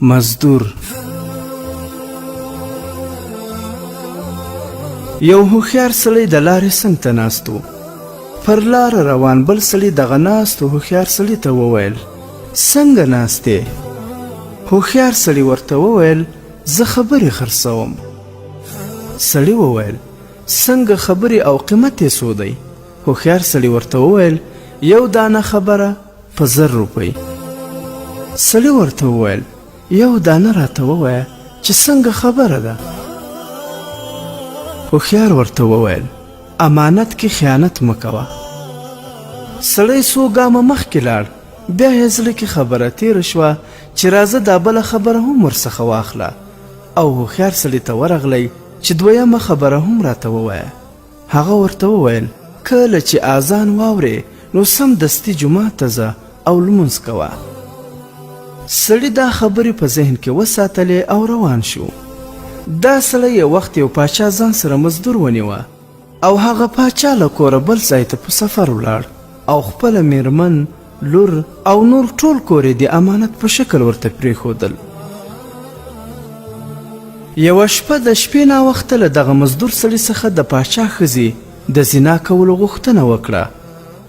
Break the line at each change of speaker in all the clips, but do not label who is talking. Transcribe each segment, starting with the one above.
مزدور. یو هوښیار سړی د لارې څنګ ته ناست و. پر لار روان بل سړي دغه ناست هوښیار سړي ته وویل: څنګه ناست یې؟ هوښیار سړي ورته وویل: زه خبرې خرڅوم. سړي وویل: څنګه خبرې او قیمت یې څو دی؟ هوښیار سړي ورته وویل: یو دانه خبره په 1000 روپۍ. سړي ورته وویل: یو دانه راته ووایه چې څنګه خبره ده. هوښیار ورته وویل: امانت کې خیانت مه کوه. سړی څو ګامه مخکې لاړ، بیا یې زړه کې خبره تېره شوه چې راځه دا بله خبره هم ورڅخه واخله، او هوښیار سړي ته ورغلی چې دویمه خبره هم راته ووایه. هغه ورته وویل: کله چې اذان واورې نو سمدستي جومات ته ځه او لمونځ کوه. سړي دا خبرې په ذهن کې وساتلې او روان شو. دا سړی یو وخت یو پاچا ځان سره مزدور ونیوه او هغه پاچا له کوره بل ځای ته په سفر ولاړ او خپله میرمن، لور او نور ټول کور یې د امانت په شکل ورته پرېښودل. یوه شپه د شپې ناوخته له دغه مزدور سړي څخه د پاچا ښځې د زنا کولو غوښتنه وکړه،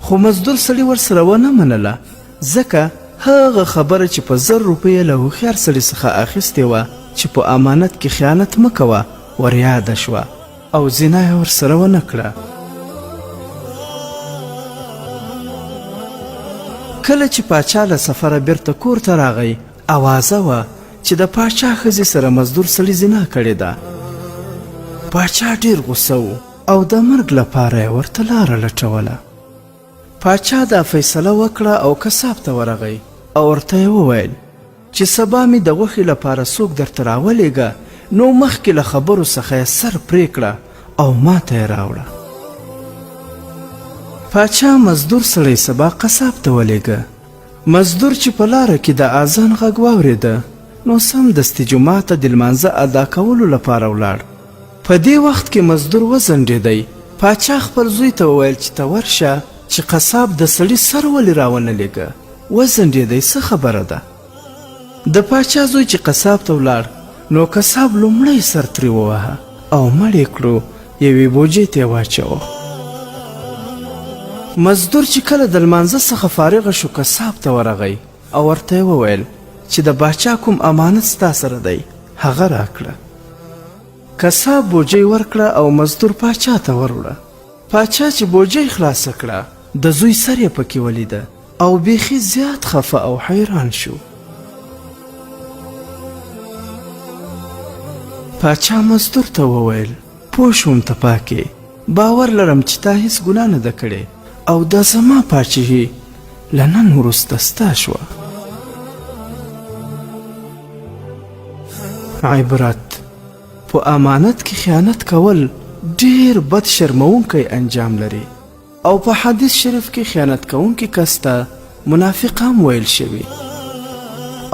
خو مزدور سړي ورسره ونه منله، ځکه هغه خبره چې په 1000 روپۍ له هوښیار سړي څخه اخیستې وه چې په امانت کې خیانت مه کوه وریاده شوه او زنا یې ورسره ونه کړه. کله چې پاچا له سفره بیرته کور ته راغی، اوازه وه چې د پاچا ښځې سره مزدور سړي زنا کړې ده. پاچا ډېر غوسه و او د مرګ لپاره یې ورته لاره لټوله. پاچا دا فیصله وکړه او کساب ته ورغی او ورته یې وویل چې سبا مې د غوښې لپاره څوک درته راولېږه، نو مخکې له خبرو څخه یې سر پرې کړه او ما ته یې راوړه. پاچا مزدور سړی سبا قصاب ته ولېږه. مزدور چې په لاره کې د اذان غږ واورېده نو سمدستي جومات ته د لمانځه ادا کولو لپاره ولاړ. په دې وخت کې مزدور وځنډېدی. پاچا خپل زوی ته وویل چې ته ورشه چې قصاب د سړي سر ولې راونه لېږه، وځنډېدی، څه خبره ده؟ د پاچا زوی چې قصاب ته ولاړ نو قصاب لومړی سر ترې ووهه او مړ یې کړو، یوې بوجۍ ته یې واچوه. مزدور چې کله د لمانځه څخه فارغه شو قصاب ته ورغی او ورته یې وویل چې د باچا کوم امانت ستا سره دی هغه راکړه. قصاب بوجۍ ورکړه او مزدور پاچا ته وروړه. پاچا چې بوجۍ خلاصه کړه د زوی سر یې پکې ولیده او بیخي زیات خفه او حیران شو. پاچا مزدور ته وویل: پوه شوم ته پاکې، باور لرم چې تا هیڅ ګناه نه ده کړې او دا زما پاچهي له نن وروسته ستا شوه. عبرت: په امانت کې خیانت کول ډیر بد شرمونکی انجام لري او په حدیث شریف کې خیانت کوونکی کس ته منافق هم ویل شوی.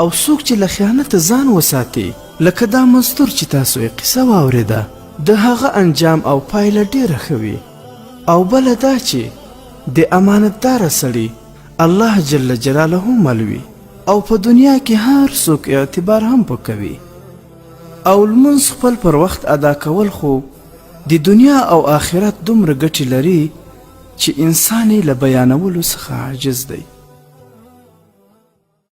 او څوک چې له خیانت ځان وساتي، لکه دا مزدور چې تاسو یې قصه واورېده، د هغه انجام او پایله ډیره ښه وي. او بله دا چې د امانتداره سړي الله جل جلاله ملوي او په دنیا کې هر څوک اعتبار هم پکوي. او لمونځ خپل پر وخت ادا کول خو د دنیا او آخرت دومره ګټې لري چې انسان یې له بیانولو څخه عاجز دی.